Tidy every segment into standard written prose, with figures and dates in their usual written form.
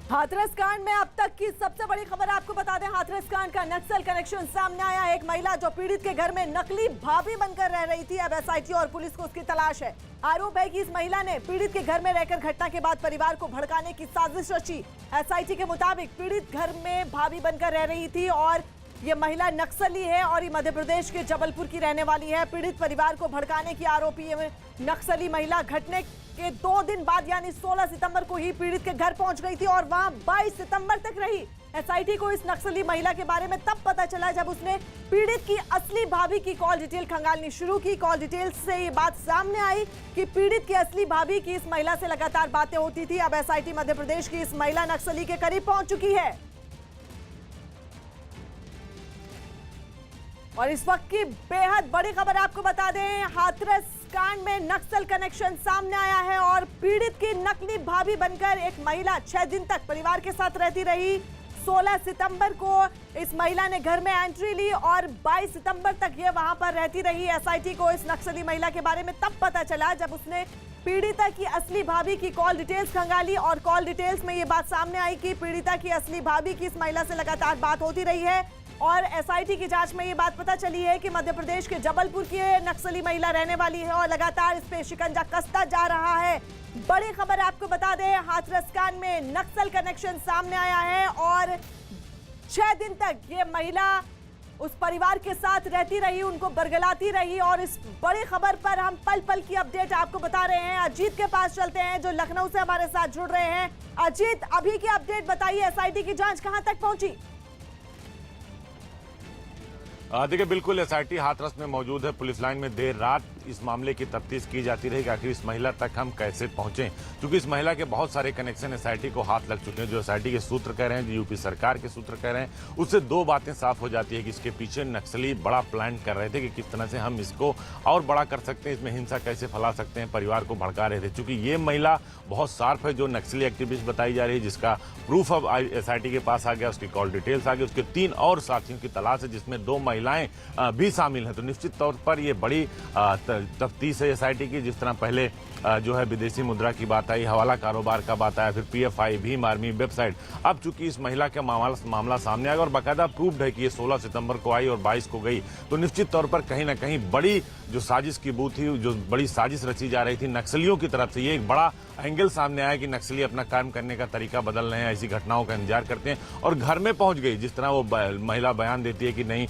हाथरस कांड में अब तक की सबसे बड़ी खबर आपको बता दें। हाथरस कांड का नक्सल कनेक्शन सामने आया। एक महिला जो पीड़ित के घर में नकली भाभी बनकर रह रही थी, अब एसआईटी और पुलिस को उसकी तलाश है। आरोप है कि इस महिला ने पीड़ित के घर में रहकर घटना के बाद परिवार को भड़काने की साजिश रची। एसआईटी के मुताबिक पीड़ित घर में भाभी बनकर रह रही थी और ये महिला नक्सली है और ये मध्य प्रदेश के जबलपुर की रहने वाली है। पीड़ित परिवार को भड़काने की आरोपी है नक्सली महिला। घटने के 2 दिन बाद यानी 16 सितंबर को ही पीड़ित के घर पहुंच गई थी और वहां 22 सितंबर तक रही। एसआईटी को इस नक्सली महिला के बारे में तब पता चला जब उसने पीड़ित की असली भाभी की कॉल डिटेल खंगालनी शुरू की। कॉल डिटेल से ये बात सामने आई कि पीड़ित की असली भाभी की इस महिला से लगातार बातें होती थी। अब एसआईटी मध्य प्रदेश की इस महिला नक्सली के करीब पहुंच चुकी है और इस वक्त की बेहद बड़ी खबर आपको बता दें। हाथरस कांड में नक्सल कनेक्शन सामने आया है और पीड़ित की नकली भाभी बनकर एक महिला 6 दिन तक परिवार के साथ रहती रही। 16 सितंबर को इस महिला ने घर में एंट्री ली और 22 सितंबर तक ये वहां पर रहती रही। एसआईटी को इस नक्सली महिला के बारे में तब पता चला जब उसने पीड़िता की असली भाभी की कॉल डिटेल्स खंगाली और कॉल डिटेल्स में ये बात सामने आई कि पीड़िता की असली भाभी की इस महिला से लगातार बात होती रही है। और एसआईटी की जांच में ये बात पता चली है कि मध्य प्रदेश के जबलपुर की नक्सली महिला रहने वाली है और लगातार इस पे शिकंजा कसता जा रहा है। बड़ी खबर आपको बता दें, हाथरस कांड में नक्सल कनेक्शन सामने आया है और 6 दिन तक ये महिला उस परिवार के साथ रहती रही, उनको बरगलाती रही। और इस बड़ी खबर पर हम पल पल की अपडेट आपको बता रहे हैं। अजीत के पास चलते हैं जो लखनऊ से हमारे साथ जुड़ रहे हैं। अजीत, अभी की अपडेट बताइए, एसआईटी की जांच कहां तक पहुंची? देखिए, बिल्कुल एसआईटी हाथरस में मौजूद है। पुलिस लाइन में देर रात इस मामले की तफ्तीश की जाती रही कि आखिर इस महिला तक हम कैसे पहुंचे, क्योंकि इस महिला के बहुत सारे कनेक्शन एसआईटी को हाथ लग चुके हैं। जो एसआईटी के सूत्र कह रहे हैं, जो यूपी सरकार के सूत्र कह रहे हैं, उससे 2 बातें साफ हो जाती है कि इसके पीछे नक्सली बड़ा प्लान कर रहे थे कि किस तरह से हम इसको और बड़ा कर सकते हैं, इसमें हिंसा कैसे फैला सकते हैं, परिवार को भड़का रहे थे। चूंकि ये महिला बहुत शार्प है, जो नक्सली एक्टिविस्ट बताई जा रही है, जिसका प्रूफ अब एसआईटी के पास आ गया, उसकी कॉल डिटेल्स आ गई। उसके 3 और साथियों की तलाश है, जिसमें 2 महिलाएं भी शामिल हैं। तो निश्चित तौर पर ये बड़ी तफ्तीश है एसआईटी की। जिस तरह पहले जो है विदेशी मुद्रा की बात आई, हवाला कारोबार का बात आया, फिर पीएफआई, भीम आर्मी वेबसाइट। अब चूंकि इस महिला का मामला सामने आया और बाकायदा प्रूव्ड है कि ये 16 सितंबर को आई और 22 को गई, तो निश्चित तौर पर कहीं ना कहीं बड़ी जो साजिश की बूथ थी, जो बड़ी साजिश रची जा रही थी नक्सलियों की तरफ से, ये एक बड़ा एंगल सामने आया कि नक्सली अपना काम करने का तरीका बदल रहे हैं, ऐसी घटनाओं का इंतजार करते हैं और घर में पहुंच गई। जिस तरह वो महिला बयान देती है कि नहीं,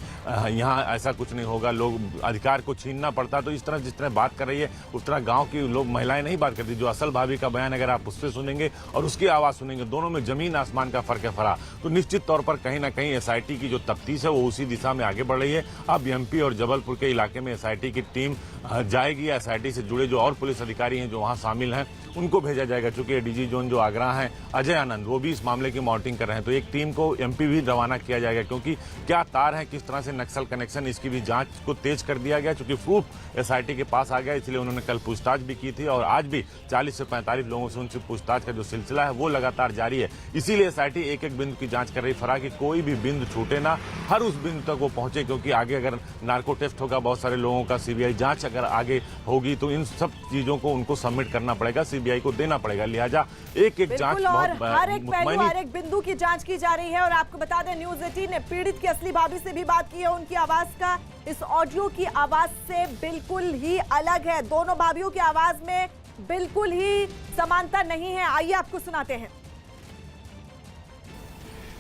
यहाँ ऐसा कुछ नहीं होगा, लोग अधिकार को छीनना पड़ता, तो इस तरह जिस तरह बात कर रही है उस तरह गांव की लोग महिलाएं नहीं बात करती। जो असल भाभी का बयान अगर आप उससे सुनेंगे और उसकी आवाज सुनेंगे, दोनों में जमीन आसमान का फर्क है फरा। तो निश्चित तौर पर कहीं ना कहीं एसआईटी की जो तफ्तीश है वो उसी दिशा में आगे बढ़ रही है। अब एमपी और जबलपुर के इलाके में एसआईटी की टीम जाएगी। एसआईटी से जुड़े जो और पुलिस अधिकारी हैं जो वहां शामिल हैं उनको भेजा जाएगा। चूंकि एडीजी जोन जो आगरा हैं अजय आनंद, वो भी इस मामले की मॉनिटरिंग कर रहे हैं, तो एक टीम को एमपी भी रवाना किया जाएगा। क्योंकि क्या तार है, किस तरह से नक्सल कनेक्शन, इसकी भी जांच को तेज कर दिया गया। चूंकि प्रूफ एसआईटी के पास आ गया, इसलिए उन्होंने कल पूछताछ भी की थी और आज भी 40 से 45 लोगों से उनसे पूछताछ का जो सिलसिला है वो लगातार जारी है। इसीलिए एसआईटी एक एक बिंदु की जांच कर रही फरा कि कोई भी बिंदु छूटे ना, हर उस बिंदु तक वो पहुंचे। क्योंकि आगे अगर नार्को टेस्ट होगा, बहुत सारे लोगों का सीबीआई जांच अगर आगे होगी, तो इन सब चीजों को उनको सबमिट करना पड़ेगा, सीबीआई को देना पड़ेगा। लिहाजा एक एक जांच और हर एक पहलू, हर एक बिंदु की जांच की जा रही है। और आपको बता दें, न्यूज़ 18 ने पीड़ित की असली भाभी से भी बात की है। उनकी आवाज का इस ऑडियो की आवाज से बिल्कुल ही अलग है। दोनों भाभियों की आवाज में बिल्कुल ही समानता नहीं है। आइए आपको सुनाते हैं।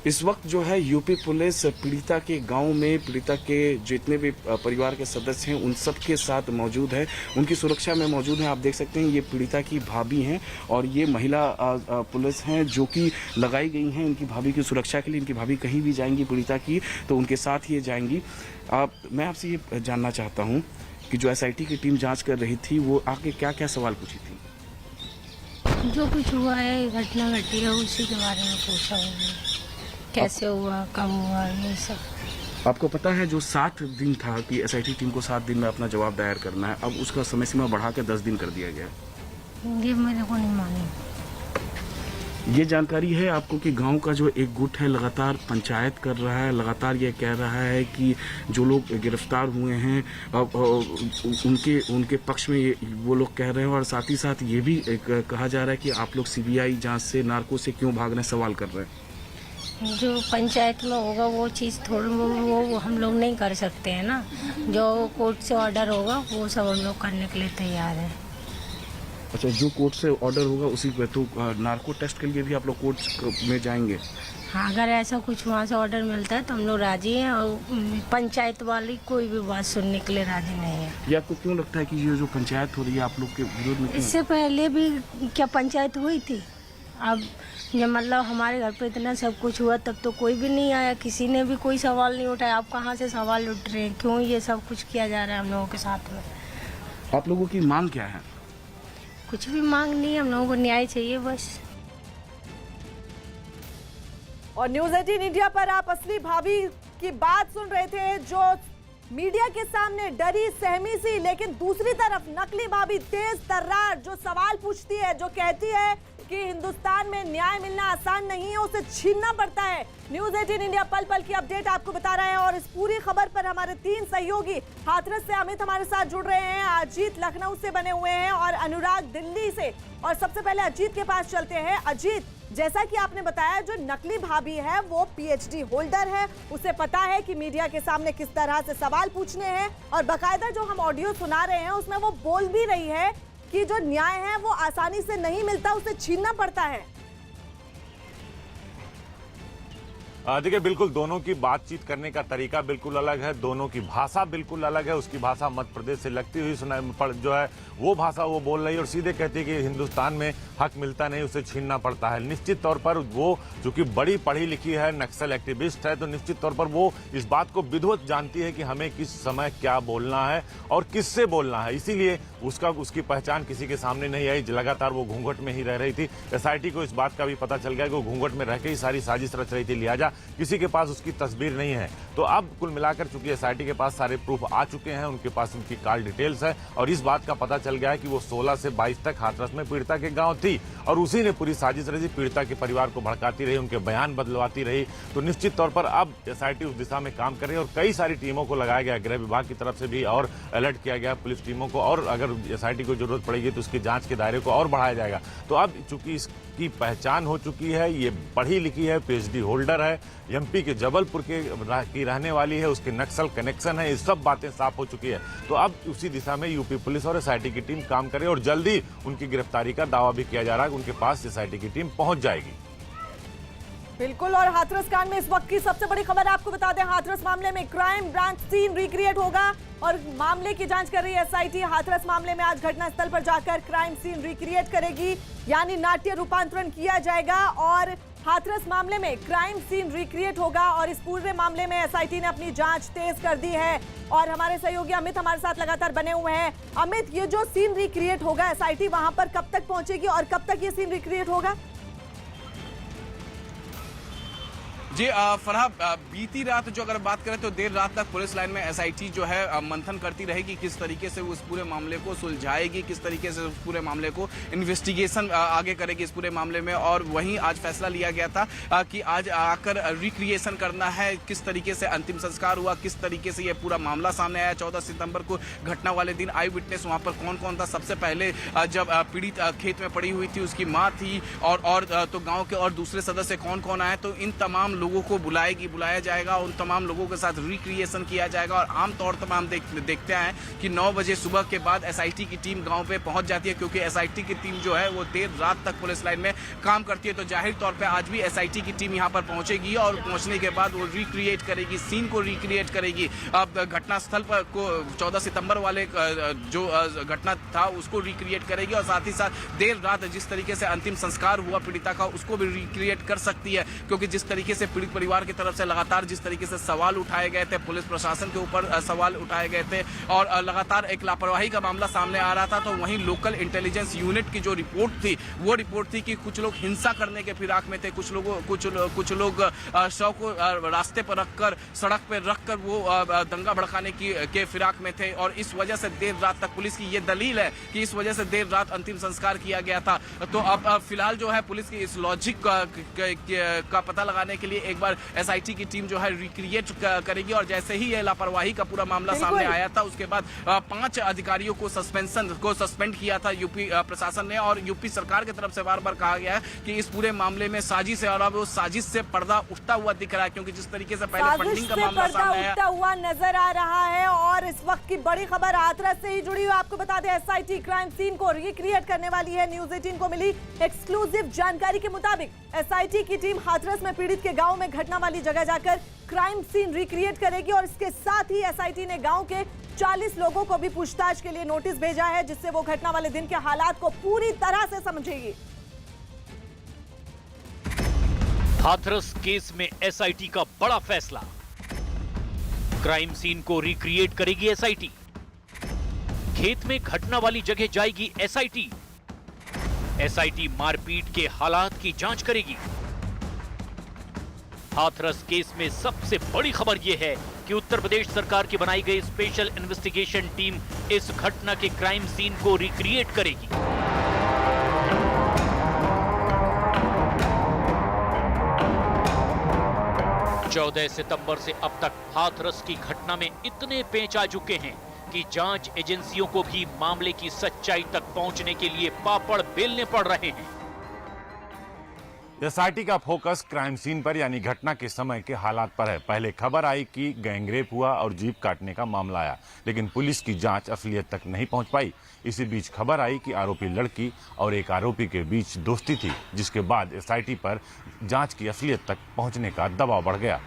इस वक्त जो है यूपी पुलिस पीड़िता के गांव में पीड़िता के जितने भी परिवार के सदस्य हैं उन सब के साथ मौजूद है, उनकी सुरक्षा में मौजूद है। आप देख सकते हैं ये पीड़िता की भाभी हैं और ये महिला पुलिस हैं जो कि लगाई गई हैं इनकी भाभी की सुरक्षा के लिए। इनकी भाभी कहीं भी जाएंगी पीड़िता की तो उनके साथ ये जाएंगी। मैं आपसे ये जानना चाहता हूँ कि जो एसआईटी की टीम जाँच कर रही थी वो आके क्या क्या सवाल पूछी थी? जो कुछ हुआ है, घटना घटी है, उसी के बारे में पूछा है। कैसे हुआ, कब हुआ, ये सब। आपको पता है जो 60 दिन था कि एसआईटी टीम को 7 दिन में अपना जवाब दायर करना है, अब उसका समय सीमा बढ़ा के 10 दिन कर दिया गया है। ये मेरे को नहीं मालूम। ये जानकारी है आपको कि गांव का जो एक गुट है लगातार पंचायत कर रहा है, लगातार ये कह रहा है कि जो लोग गिरफ्तार हुए हैं उनके पक्ष में वो लोग कह रहे हैं, और साथ ही साथ ये भी कहा जा रहा है कि आप लोग सीबीआई जांच से नार्को से क्यों भागने सवाल कर रहे हैं। जो पंचायत में होगा वो चीज़ थोड़ी वो हम लोग नहीं कर सकते हैं ना। जो कोर्ट से ऑर्डर होगा वो सब हम लोग करने के लिए तैयार हैं। अच्छा, जो कोर्ट से ऑर्डर होगा उसी पे तो नार्को टेस्ट के लिए भी आप लोग कोर्ट में जाएंगे? हाँ, अगर ऐसा कुछ वहाँ से ऑर्डर मिलता है तो हम लोग राजी हैं, और पंचायत वाली कोई भी बात सुनने के लिए राजी नहीं है। ये आपको क्यों लगता है कि ये जो पंचायत हो रही है आप लोग के विरोध में? इससे पहले भी क्या पंचायत हुई थी? अब जब मतलब हमारे घर पे इतना सब कुछ हुआ तब तो कोई भी नहीं आया, किसी ने भी कोई सवाल नहीं उठाया। आप कहाँ से सवाल उठ रहे हैं? क्यों ये सब कुछ किया जा रहा है हम लोगों के साथ में? आप लोगों की मांग क्या है? कुछ भी मांग नहीं है, हम लोगों को न्याय चाहिए बस। और न्यूज 18 इंडिया पर आप असली भाभी की बात सुन रहे थे, जो मीडिया के सामने डरी सहमी सी, लेकिन दूसरी तरफ नकली भाभी तेज तर्रार जो सवाल पूछती है, जो कहती है कि हिंदुस्तान में न्याय मिलना आसान नहीं है, उसे छीनना पड़ता है। न्यूज 18 इंडिया पल पल की अपडेट आपको बता रहे हैं, और इस पूरी खबर पर हमारे 3 सहयोगी हाथरस से अमित हमारे साथ जुड़ रहे हैं, अजीत लखनऊ से बने हुए हैं और अनुराग दिल्ली से। और सबसे पहले अजीत के पास चलते हैं। अजीत, जैसा कि आपने बताया, जो नकली भाभी है वो पीएचडी होल्डर है, उसे पता है कि मीडिया के सामने किस तरह से सवाल पूछने हैं, और बाकायदा जो हम ऑडियो सुना रहे हैं उसमें वो बोल भी रही है कि जो न्याय है वो आसानी से नहीं मिलता, उसे छीनना पड़ता है। देखिए, बिल्कुल दोनों की बातचीत करने का तरीका बिल्कुल अलग है, दोनों की भाषा बिल्कुल अलग है। उसकी भाषा मध्य प्रदेश से लगती हुई सुनाई जो है वो भाषा वो बोल रही है, और सीधे कहती है कि हिंदुस्तान में हक मिलता नहीं, उसे छीनना पड़ता है। निश्चित तौर पर वो चूंकि बड़ी पढ़ी लिखी है, नक्सल एक्टिविस्ट है, तो निश्चित तौर पर वो इस बात को विधिवत जानती है कि हमें किस समय क्या बोलना है और किससे बोलना है। इसीलिए उसकी पहचान किसी के सामने नहीं आई। लगातार वो घूंघट में ही रह रही थी। एसआईटी को इस बात का भी पता चल गया कि वो घूंघट में रह के ही सारी साजिश रच रही थी, लिहाजा किसी के पास उसकी तस्वीर नहीं है। तो अब कुल मिलाकर चूंकि एसआईटी के पास सारे प्रूफ आ चुके हैं, उनके पास उनकी कॉल डिटेल्स है, और इस बात का पता चल गया है कि वो 16 से 22 तक हाथरस में पीड़िता के गांव थी, और उसी ने पूरी साजिश रची, पीड़िता के परिवार को भड़काती रही, उनके बयान बदलवाती रही। तो निश्चित तौर पर अब एसआईटी उस दिशा में काम कर रही है, और कई सारी टीमों को लगाया गया, गृह विभाग की तरफ से भी, और अलर्ट किया गया पुलिस टीमों को, और अगर एसआईटी को जरूरत पड़ेगी तो उसकी जांच के दायरे को और बढ़ाया जाएगा। तो अब चूंकि इसकी पहचान हो चुकी है, ये पढ़ी लिखी है, पीएचडी होल्डर है, एमपी के जबलपुर की रहने वाली है, उसके नक्सल कनेक्शन है, ये सब बातें साफ हो चुकी है। तो अब उसी दिशा में यूपी पुलिस और एसआईटी की टीम काम करे, और जल्दी उनकी गिरफ्तारी का दावा भी किया जा रहा है, उनके पास एसआईटी की टीम पहुंच जाएगी। बिल्कुल, और हाथरस कांड में इस वक्त की सबसे बड़ी खबर आपको बता दें, हाथरस मामले में क्राइम ब्रांच सीन रिक्रिएट होगा, और मामले की जांच कर रही है एसआईटी। हाथरस मामले में आज घटनास्थल पर जाकर क्राइम सीन रिक्रिएट करेगी, यानी नाट्य रूपांतरण किया जाएगा, और हाथरस मामले में क्राइम सीन रिक्रिएट होगा। और इस पूरे मामले में एसआईटी ने अपनी जांच तेज कर दी है, और हमारे सहयोगी अमित हमारे साथ लगातार बने हुए हैं। अमित, ये जो सीन रिक्रिएट होगा, एसआईटी वहां पर कब तक पहुंचेगी और कब तक ये सीन रिक्रिएट होगा? जी फरहा, बीती रात जो अगर बात करें तो देर रात तक पुलिस लाइन में एसआईटी जो है मंथन करती रहेगी, किस तरीके से वो इस पूरे मामले को सुलझाएगी, किस तरीके से उस पूरे मामले को इन्वेस्टिगेशन आगे करेगी इस पूरे मामले में। और वहीं आज फैसला लिया गया था कि आज आकर रिक्रिएशन करना है, किस तरीके से अंतिम संस्कार हुआ, किस तरीके से ये पूरा मामला सामने आया। 14 सितंबर को घटना वाले दिन आई विटनेस वहाँ पर कौन कौन था? सबसे पहले जब पीड़ित खेत में पड़ी हुई थी उसकी माँ थी, और तो गाँव के और दूसरे सदस्य कौन कौन आए, तो इन तमाम लोगों को बुलाया जाएगा, उन तमाम लोगों के साथ रिक्रिएशन किया जाएगा। और आमतौर पर हम देखते हैं कि 9 बजे सुबह के बाद एसआईटी की टीम गांव पे पहुंच जाती है, क्योंकि एसआईटी की टीम जो है वो देर रात तक पुलिस लाइन में काम करती है। तो जाहिर तौर पे आज भी एसआईटी की टीम यहां पर पहुंचेगी, और पहुंचने के बाद वो रिक्रिएट करेगी, सीन को रिक्रिएट करेगी। अब घटनास्थल पर को 14 सितंबर वाले जो घटना था उसको रिक्रिएट करेगी, और साथ ही साथ देर रात जिस तरीके से अंतिम संस्कार हुआ पीड़िता का उसको भी रिक्रिएट कर सकती है, क्योंकि जिस तरीके से पीड़ित परिवार की तरफ से लगातार जिस तरीके से सवाल उठाए गए थे, पुलिस प्रशासन के ऊपर सवाल उठाए गए थे और लगातार एक लापरवाही का मामला सामने आ रहा था, तो वहीं लोकल इंटेलिजेंस यूनिट की जो रिपोर्ट थी वो रिपोर्ट थी कि कुछ लोग हिंसा करने के फिराक में थे, कुछ लोग शव को रास्ते पर रखकर, सड़क पर रखकर वो दंगा भड़काने के फिराक में थे और इस वजह से देर रात तक, पुलिस की ये दलील है कि इस वजह से देर रात अंतिम संस्कार किया गया था। तो अब फिलहाल जो है पुलिस की इस लॉजिक का पता लगाने के लिए एक बार एसआईटी की टीम जो है रिक्रिएट करेगी और जैसे ही ये लापरवाही का पूरा मामला सामने आया था उसके बाद 5 अधिकारियों को सस्पेंड किया था यूपी प्रशासन ने और यूपी सरकार की तरफ से बार बार कहा गया है कि इस पूरे मामले में साजिश है और अब उस साजिश से पर्दा उठता हुआ दिख रहा है, क्योंकि जिस तरीके से पहले फंडिंग का मामला सामने आया हुआ नजर आ रहा है। और इस वक्त की बड़ी खबर हाथरस से ही जुड़ी हुई, आपको बता दें एसआईटी क्राइम सीन को रिक्रिएट करने वाली है। न्यूज 18 को मिली एक्सक्लूसिव जानकारी के मुताबिक एसआईटी की टीम हाथरस में पीड़ित के गांव में घटना वाली जगह जाकर क्राइम सीन रिक्रिएट करेगी और इसके साथ ही एसआईटी ने गांव के 40 लोगों को भी पूछताछ के लिए नोटिस भेजा है, जिससे वो घटना वाले दिन के हालात को पूरी तरह से समझेगी। हाथरस केस में एसआईटी का बड़ा फैसला, क्राइम सीन को रिक्रिएट करेगी एसआईटी, खेत में घटना वाली जगह जाएगी एसआईटी, एसआईटी मारपीट के हालात की जांच करेगी। हाथरस केस में सबसे बड़ी खबर यह है कि उत्तर प्रदेश सरकार की बनाई गई स्पेशल इन्वेस्टिगेशन टीम इस घटना के क्राइम सीन को रिक्रिएट करेगी। चौदह सितंबर से अब तक हाथरस की घटना में इतने पेंच आ चुके हैं कि जांच एजेंसियों को भी मामले की सच्चाई तक पहुंचने के लिए पापड़ बेलने पड़ रहे हैं। एसआईटी का फोकस क्राइम सीन पर यानी घटना के समय के हालात पर है। पहले खबर आई कि गैंगरेप हुआ और जीप काटने का मामला आया, लेकिन पुलिस की जांच असलियत तक नहीं पहुंच पाई। इसी बीच खबर आई कि आरोपी लड़की और एक आरोपी के बीच दोस्ती थी, जिसके बाद एसआईटी पर जांच की असलियत तक पहुंचने का दबाव बढ़ गया।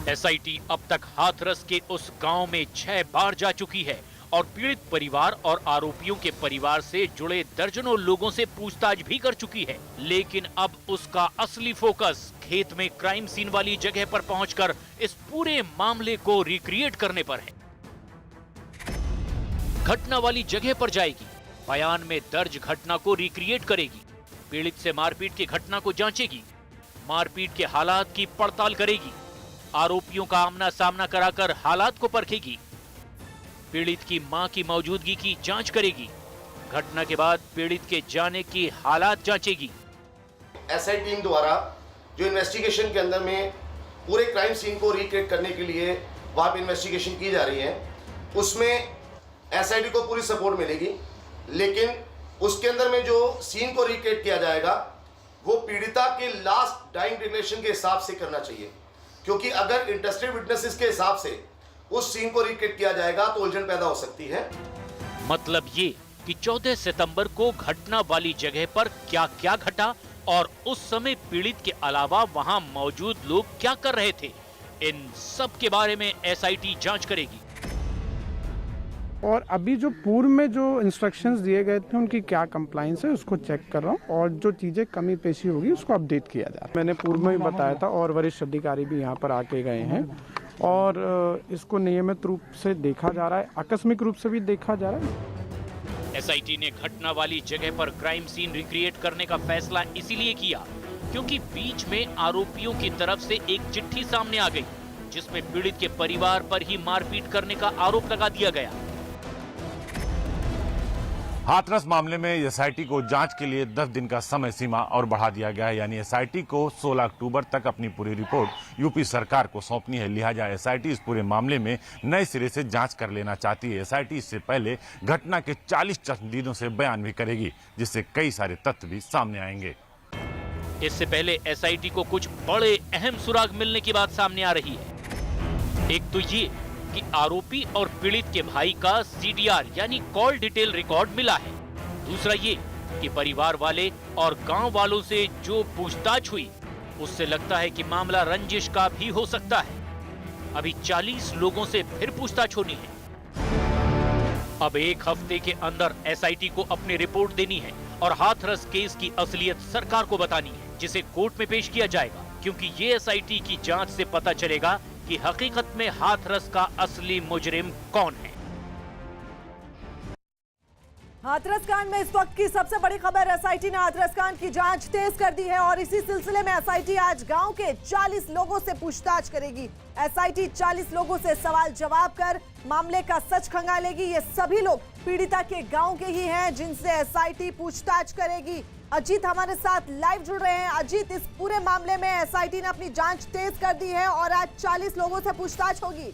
एसआईटी अब तक हाथरस के उस गांव में 6 बार जा चुकी है और पीड़ित परिवार और आरोपियों के परिवार से जुड़े दर्जनों लोगों से पूछताछ भी कर चुकी है, लेकिन अब उसका असली फोकस खेत में क्राइम सीन वाली जगह पर पहुंचकर इस पूरे मामले को रिक्रिएट करने पर है। घटना वाली जगह पर जाएगी, बयान में दर्ज घटना को रिक्रिएट करेगी, पीड़ित से मारपीट की घटना को जांचेगी, मारपीट के हालात की पड़ताल करेगी, आरोपियों का आमना सामना कराकर हालात को परखेगी, पीड़ित की मां की मौजूदगी की जांच करेगी, घटना के बाद पीड़ित के जाने की हालात जांचेगी। एसआई टीम द्वारा जो इन्वेस्टिगेशन के अंदर में पूरे क्राइम सीन को रिक्रिएट करने के लिए वहाँ पे इन्वेस्टिगेशन की जा रही है, उसमें एसआईटी को पूरी सपोर्ट मिलेगी, लेकिन उसके अंदर में जो सीन को रिक्रिएट किया जाएगा वो पीड़िता के लास्ट डाइंग रिलेशन के हिसाब से करना चाहिए, क्योंकि अगर इंटरेस्टेड विटनेसेस के हिसाब से उस सीन को रिक्रिएट किया जाएगा तो उलझन पैदा हो सकती है। मतलब ये कि 14 सितंबर को घटना वाली जगह पर क्या क्या घटा और उस समय पीड़ित के अलावा वहां मौजूद लोग क्या कर रहे थे, इन सब के बारे में एसआईटी जांच करेगी। और अभी जो पूर्व में जो इंस्ट्रक्शंस दिए गए थे उनकी क्या कंप्लायंस है उसको चेक कर रहा हूँ और जो चीजें कमी पेशी होगी उसको अपडेट किया जा रहा है। मैंने पूर्व में भी बताया था और वरिष्ठ अधिकारी भी यहाँ पर आके गए हैं और इसको नियमित रूप से देखा जा रहा है, आकस्मिक रूप से भी देखा जा रहा है। एसआईटी ने घटना वाली जगह पर क्राइम सीन रिक्रिएट करने का फैसला इसीलिए किया क्योंकि बीच में आरोपियों की तरफ से एक चिट्ठी सामने आ गई जिसमें पीड़ित के परिवार पर ही मारपीट करने का आरोप लगा दिया गया। हाथरस मामले में एसआईटी को जांच के लिए 10 दिन का समय सीमा और बढ़ा दिया गया है, यानी एसआईटी को 16 अक्टूबर तक अपनी पूरी रिपोर्ट यूपी सरकार को सौंपनी है। लिहाजा एसआईटी इस पूरे मामले में नए सिरे से जांच कर लेना चाहती है। एसआईटी इससे पहले घटना के 40 चश्मदीदों से बयान भी करेगी, जिससे कई सारे तथ्य भी सामने आएंगे। इससे पहले एसआईटी को कुछ बड़े अहम सुराग मिलने की बात सामने आ रही है। एक तो ये कि आरोपी और पीड़ित के भाई का सीडीआर यानी कॉल डिटेल रिकॉर्ड मिला है। दूसरा ये कि परिवार वाले और गांव वालों से जो पूछताछ हुई उससे लगता है कि मामला रंजिश का भी हो सकता है। अभी 40 लोगों से फिर पूछताछ होनी है। अब एक हफ्ते के अंदर एसआईटी को अपनी रिपोर्ट देनी है और हाथरस केस की असलियत सरकार को बतानी है, जिसे कोर्ट में पेश किया जाएगा क्योंकि ये एसआईटी की जांच से पता चलेगा कि हकीकत में हाथरस का असली मुजरिम कौन है। हाथरस कांड में इस वक्त की सबसे बड़ी खबर, एसआईटी ने हाथरस कांड की जांच तेज कर दी है और इसी सिलसिले में एसआईटी आज गांव के 40 लोगों से पूछताछ करेगी। एसआईटी 40 लोगों से सवाल जवाब कर मामले का सच खंगालेगी। ये सभी लोग पीड़िता के गांव के ही हैं जिनसे एसआईटी पूछताछ करेगी। अजीत हमारे साथ लाइव जुड़ रहे हैं। अजीत, इस पूरे मामले में एसआईटी ने अपनी जांच तेज कर दी है और आज 40 लोगों से पूछताछ होगी।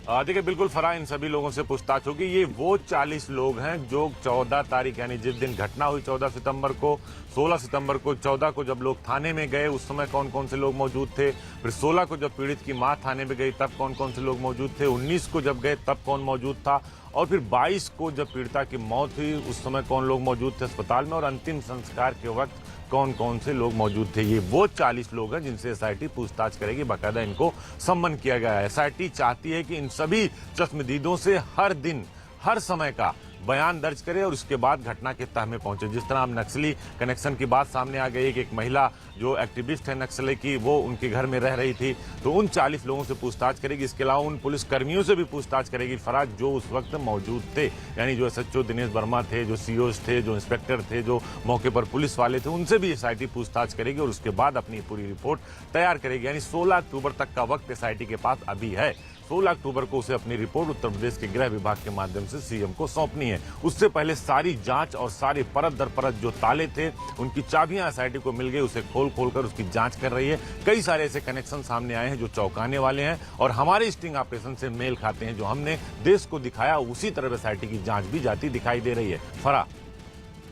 देखिए, बिल्कुल फरा, इन सभी लोगों से पूछताछ होगी। ये वो 40 लोग हैं जो 14 तारीख यानी जिस दिन घटना हुई 14 सितंबर को, 16 सितंबर को, 14 को जब लोग थाने में गए उस समय कौन कौन से लोग मौजूद थे, फिर 16 को जब पीड़ित की मां थाने में गई तब कौन कौन से लोग मौजूद थे, 19 को जब गए तब कौन मौजूद था, और फिर 22 को जब पीड़िता की मौत हुई उस समय कौन लोग मौजूद थे अस्पताल में, और अंतिम संस्कार के वक्त कौन कौन से लोग मौजूद थे। ये वो 40 लोग हैं जिनसे एसआईटी पूछताछ करेगी। बाकायदा इनको सम्मन किया गया है। एसआईटी चाहती है कि इन सभी चश्मदीदों से हर दिन हर समय का बयान दर्ज करे और उसके बाद घटना के तह में पहुंचे। जिस तरह अब नक्सली कनेक्शन की बात सामने आ गई कि एक महिला जो एक्टिविस्ट है नक्सली की, वो उनके घर में रह रही थी, तो उन 40 लोगों से पूछताछ करेगी। इसके अलावा उन पुलिस कर्मियों से भी पूछताछ करेगी फराज जो उस वक्त मौजूद थे, यानी जो एसएचओ दिनेश वर्मा थे, जो सीओज थे, जो इंस्पेक्टर थे, जो मौके पर पुलिस वाले थे, उनसे भी एसआईटी पूछताछ करेगी और उसके बाद अपनी पूरी रिपोर्ट तैयार करेगी। यानी 16 अक्टूबर तक का वक्त एसआईटी के पास अभी है। 16 अक्टूबर को उसे अपनी रिपोर्ट उत्तर प्रदेश के गृह विभाग के माध्यम से सीएम को सौंपनी है। उससे पहले सारी जांच और सारी परत दर परत जो ताले थे उनकी चाबियां एसआईटी को मिल गई, उसे खोल कर उसकी जांच कर रही है। कई सारे ऐसे कनेक्शन सामने आए हैं जो चौंकाने वाले हैं और हमारे स्टिंग ऑपरेशन से मेल खाते हैं। जो हमने देश को दिखाया उसी तरह एसआईटी की जांच भी जाती दिखाई दे रही है। फरा,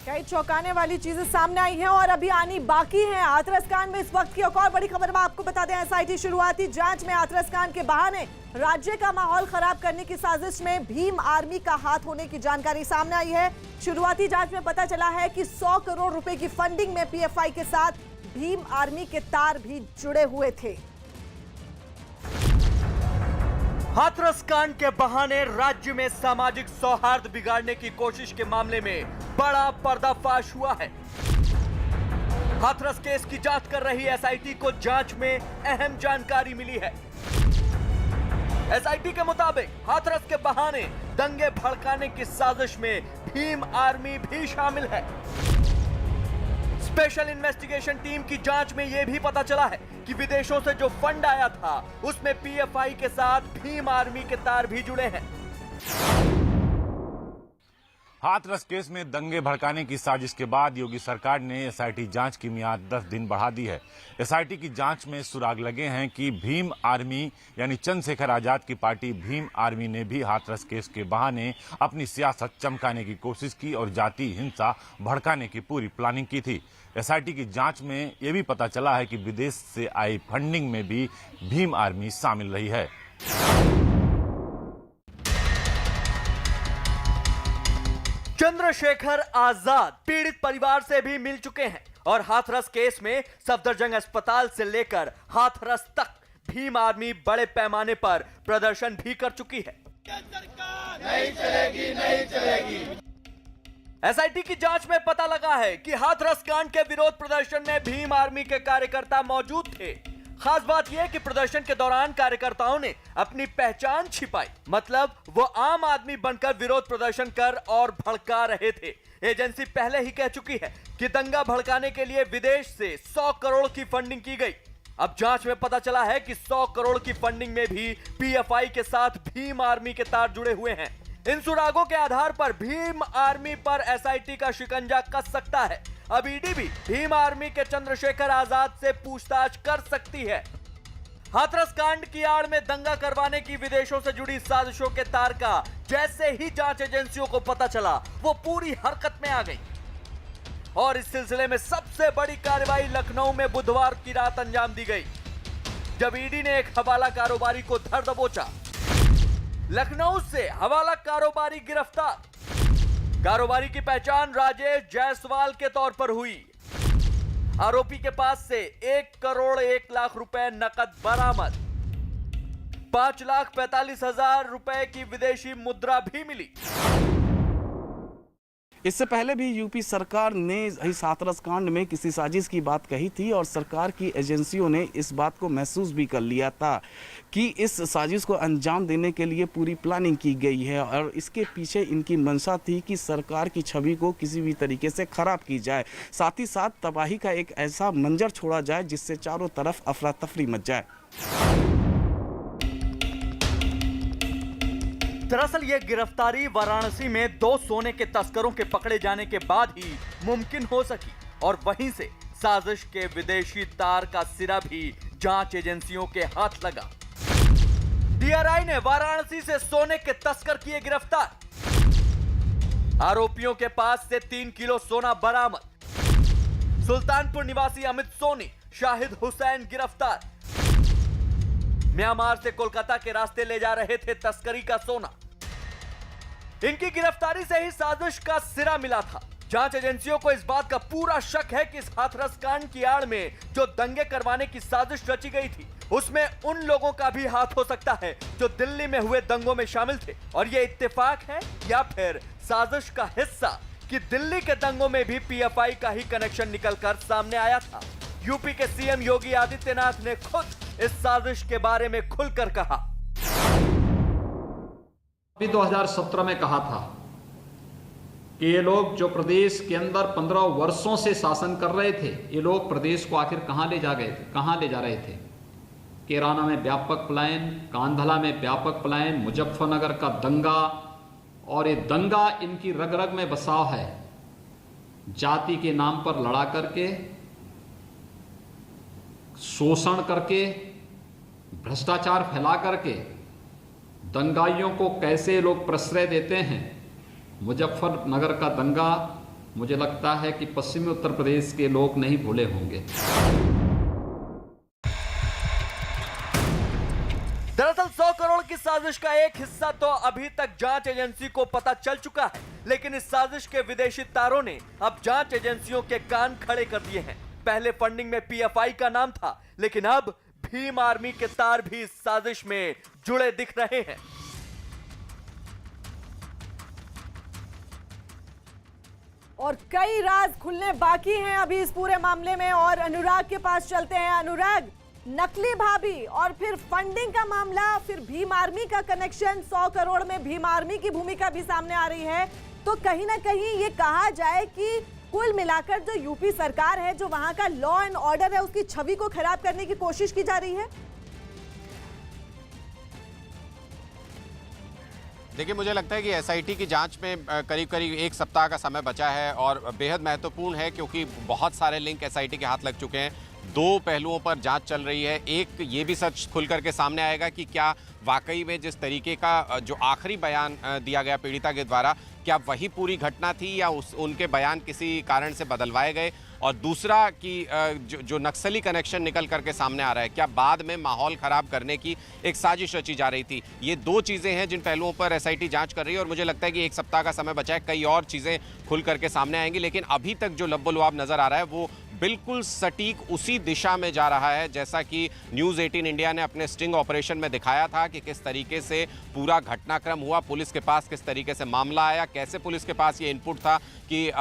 कई चौंकाने वाली चीजें सामने आई हैं और अभी आनी बाकी है। हाथरस कांड में इस वक्त की एक और बड़ी खबर मैं आपको बता दें, एसआईटी शुरुआती जांच में हाथरस कांड के बहाने राज्य का माहौल खराब करने की साजिश में भीम आर्मी का हाथ होने की जानकारी सामने आई है। शुरुआती जांच में पता चला है कि 100 करोड़ रुपए की फंडिंग में पीएफआई के साथ भीम आर्मी के तार भी जुड़े हुए थे। हाथरस कांड के बहाने राज्य में सामाजिक सौहार्द बिगाड़ने की कोशिश के मामले में बड़ा पर्दाफाश हुआ है। हाथरस केस की जांच कर रही एसआईटी को जांच में अहम जानकारी मिली है। एसआईटी के मुताबिक हाथरस के बहाने दंगे भड़काने की साजिश में भीम आर्मी भी शामिल है। स्पेशल इन्वेस्टिगेशन टीम की जांच में यह भी पता चला है कि विदेशों से जो फंड आया था उसमें पीएफआई के साथ भीम आर्मी के तार भी जुड़े हैं। हाथरस केस में दंगे भड़काने की साजिश के बाद योगी सरकार ने एसआईटी जांच की मियाद 10 दिन बढ़ा दी है। एसआईटी की जांच में सुराग लगे हैं कि भीम आर्मी यानी चंद्रशेखर आजाद की पार्टी भीम आर्मी ने भी हाथरस केस के बहाने अपनी सियासत चमकाने की कोशिश की और जाति हिंसा भड़काने की पूरी प्लानिंग की थी। एसआईटी की जांच में यह भी पता चला है कि विदेश से आई फंडिंग में भी भीम आर्मी शामिल रही है। चंद्रशेखर आजाद पीड़ित परिवार से भी मिल चुके हैं और हाथरस केस में सफदरजंग अस्पताल से लेकर हाथरस तक भीम आर्मी बड़े पैमाने पर प्रदर्शन भी कर चुकी है। नहीं चलेगी, नहीं चलेगी। एसआईटी की जांच में पता लगा है कि हाथरस कांड के विरोध प्रदर्शन में भीम आर्मी के कार्यकर्ता मौजूद थे। खास बात यह कि प्रदर्शन के दौरान कार्यकर्ताओं ने अपनी पहचान छिपाई, मतलब वो आम आदमी बनकर विरोध प्रदर्शन कर और भड़का रहे थे। एजेंसी पहले ही कह चुकी है कि दंगा भड़काने के लिए विदेश से 100 करोड़ की फंडिंग की गई। अब जांच में पता चला है कि 100 करोड़ की फंडिंग में भी पीएफआई के साथ भीम आर्मी के तार जुड़े हुए हैं। इन सुरागों के आधार पर भीम आर्मी पर एसआईटी का शिकंजा कस सकता है। अब ईडी भी भीम आर्मी के चंद्रशेखर आजाद से पूछताछ कर सकती है। हाथरस कांड की आड़ में दंगा करवाने की विदेशों से जुड़ी साजिशों के तार का जैसे ही जांच एजेंसियों को पता चला, वो पूरी हरकत में आ गई। और इस सिलसिले में सबसे बड़ी कार्रवाई लखनऊ में बुधवार की रात अंजाम दी गई, जब ईडी ने एक हवाला कारोबारी को धर दबोचा। लखनऊ से हवाला कारोबारी गिरफ्तार। कारोबारी की पहचान राजेश जायसवाल के तौर पर हुई। आरोपी के पास से 1 करोड़ 1 लाख रुपए नकद बरामद, 5,45,000 रुपए की विदेशी मुद्रा भी मिली। इससे पहले भी यूपी सरकार ने इस हाथरस कांड में किसी साजिश की बात कही थी और सरकार की एजेंसियों ने इस बात को महसूस भी कर लिया था कि इस साजिश को अंजाम देने के लिए पूरी प्लानिंग की गई है और इसके पीछे इनकी मंशा थी कि सरकार की छवि को किसी भी तरीके से खराब की जाए, साथ ही साथ तबाही का एक ऐसा मंजर छोड़ा जाए जिससे चारों तरफ अफरा तफरी मच जाए। दरअसल ये गिरफ्तारी वाराणसी में 2 सोने के तस्करों के पकड़े जाने के बाद ही मुमकिन हो सकी और वहीं से साजिश के विदेशी तार का सिरा भी जांच एजेंसियों के हाथ लगा। डीआरआई ने वाराणसी से सोने के तस्कर किए गिरफ्तार। आरोपियों के पास से 3 किलो सोना बरामद। सुल्तानपुर निवासी अमित सोनी, शाहिद हुसैन गिरफ्तार। म्यांमार से कोलकाता के रास्ते ले जा रहे थे तस्करी का सोना। इनकी गिरफ्तारी से ही साजिश का सिरा मिला था। जांच एजेंसियों को इस बात का पूरा शक है कि इस हाथरस कांड की आड़ में जो दंगे करवाने की साजिश रची गई थी उसमें उन लोगों का भी हाथ हो सकता है जो दिल्ली में हुए दंगों में शामिल थे। और ये इत्तेफाक है या फिर साजिश का हिस्सा कि दिल्ली के दंगों में भी पीएफआई का ही कनेक्शन निकलकर सामने आया था। यूपी के सीएम योगी आदित्यनाथ ने खुद इस साजिश के बारे में खुलकर कहा। अभी 2017 में कहा था कि ये लोग जो प्रदेश के अंदर 15 वर्षों से शासन कर रहे थे, ये लोग प्रदेश को आखिर कहां ले जा रहे थे। कैराना में व्यापक पलायन, कांधला में व्यापक पलायन, मुजफ्फरनगर का दंगा, और ये दंगा इनकी रग रग में बसाव है। जाति के नाम पर लड़ा करके, शोषण करके, भ्रष्टाचार फैला करके दंगाइयों को कैसे लोग प्रश्रय देते हैं। मुजफ्फरनगर का दंगा मुझे लगता है कि पश्चिमी उत्तर प्रदेश के लोग नहीं भूले होंगे। दरअसल 100 करोड़ की साजिश का एक हिस्सा तो अभी तक जांच एजेंसी को पता चल चुका है, लेकिन इस साजिश के विदेशी तारों ने अब जांच एजेंसियों के कान खड़े कर दिए हैं। पहले फंडिंग में पीएफआई का नाम था, लेकिन अब भीम आर्मी के तार भी इस साजिश में जुड़े दिख रहे हैं। और कई राज खुलने बाकी हैं अभी इस पूरे मामले में, और अनुराग के पास चलते हैं। अनुराग, नकली भाभी और फिर फंडिंग का मामला, फिर भीम आर्मी का कनेक्शन, 100 करोड़ में भीम आर्मी की भूमिका भी सामने आ रही है। तो कहीं ना कहीं ये कहा जाए कि कुल मिलाकर जो यूपी सरकार है, जो वहां का लॉ एंड ऑर्डर है, उसकी छवि को खराब करने की कोशिश की जा रही है। देखिए, मुझे लगता है कि एसआईटी की जांच में करीब करीब 1 सप्ताह का समय बचा है और बेहद महत्वपूर्ण है क्योंकि बहुत सारे लिंक एसआईटी के हाथ लग चुके हैं। 2 पहलुओं पर जांच चल रही है। एक ये भी सच खुल करके सामने आएगा कि क्या वाकई में जिस तरीके का जो आखिरी बयान दिया गया पीड़िता के द्वारा, क्या वही पूरी घटना थी या उनके बयान किसी कारण से बदलवाए गए। और दूसरा कि जो नक्सली कनेक्शन निकल करके सामने आ रहा है, क्या बाद में माहौल खराब करने की एक साजिश रची जा रही थी। ये 2 चीज़ें हैं जिन पहलुओं पर एसआईटी जांच कर रही है और मुझे लगता है कि 1 सप्ताह का समय बचा है। कई और चीज़ें खुल करके सामने आएंगी, लेकिन अभी तक जो लब्बो-लुआब नज़र आ रहा है वो बिल्कुल सटीक उसी दिशा में जा रहा है जैसा कि न्यूज़ 18 इंडिया ने अपने स्टिंग ऑपरेशन में दिखाया था कि किस तरीके से पूरा घटनाक्रम हुआ, पुलिस के पास किस तरीके से मामला आया, कैसे पुलिस के पास ये इनपुट था कि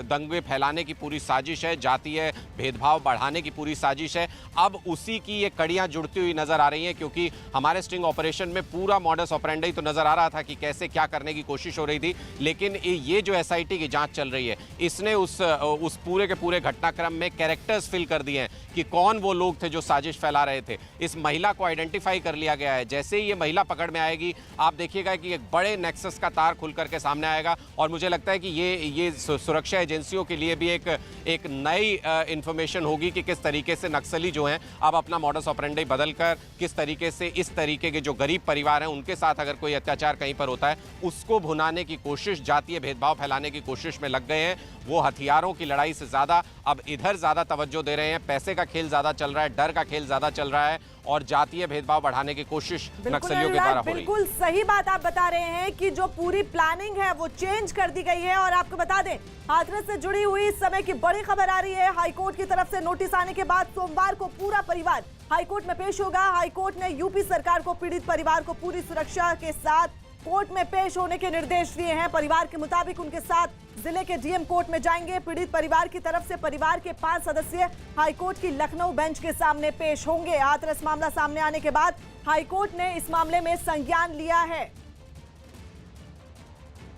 दंगे फैलाने की पूरी साजिश है, जातीय भेदभाव बढ़ाने की पूरी साजिश है। अब उसी की ये कड़ियाँ जुड़ती हुई नज़र आ रही हैं क्योंकि हमारे स्टिंग ऑपरेशन में पूरा मॉडस ऑपरेंडी तो नज़र आ रहा था कि कैसे क्या करने की कोशिश हो रही थी, लेकिन ये जो एसआईटी की जाँच चल रही है इसने उस पूरे के पूरे घटनाक्रम में कैरेक्टर्स फिल कर दिए हैं कि कौन वो लोग थे जो साजिश फैला रहे थे। इस महिला को आइडेंटिफाई कर लिया गया है। जैसे ही ये महिला पकड़ में आएगी आप देखिएगा कि एक बड़े नेक्सस का तार खुल करके सामने आएगा और मुझे लगता है कि ये सुरक्षा एजेंसियों के लिए भी एक नई इंफॉर्मेशन होगी कि किस तरीके से नक्सली जो हैं अब अपना मॉडस ऑपरेंडी बदलकर किस तरीके से इस तरीके के जो गरीब परिवार हैं उनके साथ अगर कोई अत्याचार कहीं पर होता है उसको भुनाने की कोशिश, जातीय भेदभाव फैलाने की कोशिश में लग गए हैं। वो हथियारों की लड़ाई से ज़्यादा अब इधर ज़्यादा तवज्जो दे रहे हैं, पैसे का खेल ज़्यादा चल रहा है, डर का खेल ज़्यादा चल रहा है और जातीय भेदभाव बढ़ाने की कोशिश नक्सलियों के द्वारा हो रही है। बिल्कुल सही बात आप बता रहे हैं कि जो पूरी प्लानिंग है वो चेंज कर दी गई है। और आपको बता दें, हाथरस से जुड़ी हुई इस समय की बड़ी खबर आ रही है। हाईकोर्ट की तरफ से नोटिस आने के बाद सोमवार को पूरा परिवार हाईकोर्ट में पेश होगा। हाईकोर्ट ने यूपी सरकार को पीड़ित परिवार को पूरी सुरक्षा के साथ कोर्ट में पेश होने के निर्देश दिए हैं। परिवार के मुताबिक उनके साथ जिले के डीएम कोर्ट में जाएंगे। पीड़ित परिवार की तरफ से परिवार के 5 सदस्य हाईकोर्ट की लखनऊ बेंच के सामने पेश होंगे। हाथरस मामला सामने आने के बाद हाईकोर्ट ने इस मामले में संज्ञान लिया है।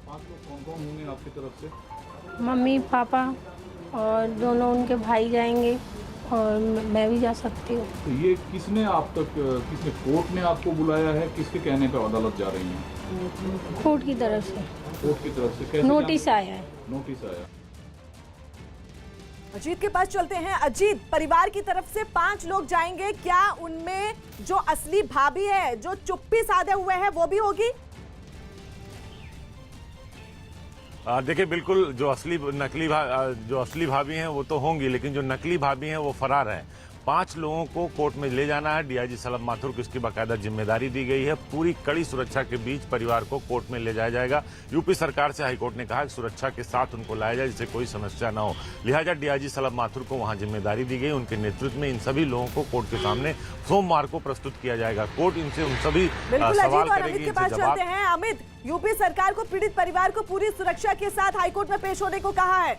5 लोग कौन कौन होंगे आपकी तरफ से? मम्मी पापा और दोनों उनके भाई जाएंगे और मैं भी जा सकती हूँ। तो ये किसने आप तक, किसने कोर्ट ने आपको बुलाया है, किसके कहने पर अदालत जा रही हैं? कोर्ट की तरफ से। कोर्ट की तरफ से कैसे नोटिस आया है। नोटिस आया। अजीत के पास चलते हैं। अजीत, परिवार की तरफ से 5 लोग जाएंगे, क्या उनमें जो असली भाभी है, जो चुप्पी साधे हुए हैं, वो भी होगी? देखिए, बिल्कुल जो असली भाभी हैं वो तो होंगी, लेकिन जो नकली भाभी हैं वो फरार हैं। 5 लोगों को कोर्ट में ले जाना है। डीआईजी सलब माथुर को इसकी बाकायदा जिम्मेदारी दी गई है। पूरी कड़ी सुरक्षा के बीच परिवार को कोर्ट में ले जाया जाएगा। यूपी सरकार से हाईकोर्ट ने कहा कि सुरक्षा के साथ उनको लाया जाए, जिससे कोई समस्या न हो। लिहाजा डीआईजी सलब माथुर को वहां जिम्मेदारी दी गई। उनके नेतृत्व में इन सभी लोगों को कोर्ट के सामने सोमवार को प्रस्तुत किया जाएगा। कोर्ट इनसे उन सभी सवाल करेगी, इनसे जवाब। अमित, यूपी सरकार को पीड़ित परिवार को पूरी सुरक्षा के साथ हाईकोर्ट में पेश होने को कहा है।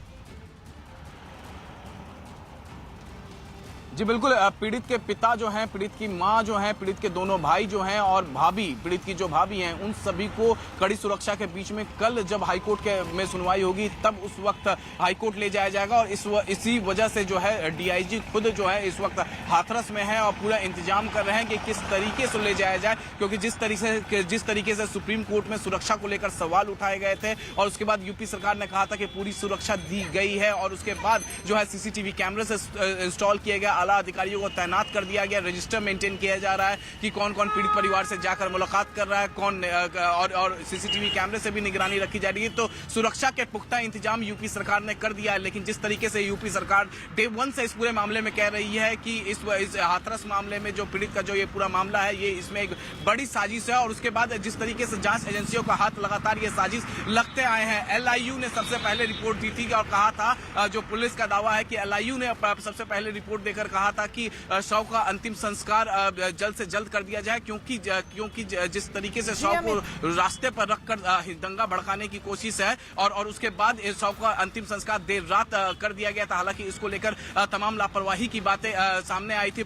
जी बिल्कुल, पीड़ित के पिता जो हैं, पीड़ित की मां जो हैं, पीड़ित के दोनों भाई जो हैं और भाभी, पीड़ित की जो भाभी हैं, उन सभी को कड़ी सुरक्षा के बीच में कल जब हाईकोर्ट के में सुनवाई होगी तब उस वक्त हाईकोर्ट ले जाया जाएगा। और इसी वजह से जो है डीआईजी खुद जो है इस वक्त हाथरस में है और पूरा इंतजाम कर रहे हैं कि किस तरीके से ले जाया जाए, क्योंकि जिस तरीके से सुप्रीम कोर्ट में सुरक्षा को लेकर सवाल उठाए गए थे और उसके बाद यूपी सरकार ने कहा था कि पूरी सुरक्षा दी गई है और उसके बाद जो है सीसीटीवी कैमरे से इंस्टॉल किए गए, आला अधिकारियों को तैनात कर दिया गया, रजिस्टर मेंटेन किया जा रहा है कि कौन कौन पीड़ित परिवार से जाकर मुलाकात कर रहा है, कौन और सीसीटीवी कैमरे से भी निगरानी रखी जा रही है। तो सुरक्षा के पुख्ता इंतजाम यूपी सरकार ने कर दिया है। लेकिन जिस तरीके से यूपी सरकार डे 1 से इस पूरे मामले में कह रही है कि इस हाथरस मामले में जो पीड़ित का जो ये पूरा मामला है, ये इसमें एक बड़ी साजिश है। और उसके बाद जिस तरीके से जांच एजेंसियों का हाथ लगातार ये साजिश लगते आए हैं। एलआईयू ने सबसे पहले रिपोर्ट दी थी और कहा था, जो पुलिस का दावा है कि एलआईयू ने सबसे पहले रिपोर्ट देकर कहा था कि शव का अंतिम संस्कार जल्द से जल्द कर दिया जाए, क्योंकि जिस तरीके से शव को रास्ते पर रखकर दंगा भड़काने की कोशिश है और उसके बाद शव का अंतिम संस्कार देर रात कर दिया गया था। हालांकि इसको लेकर तमाम लापरवाही की बातें सामने आई थी।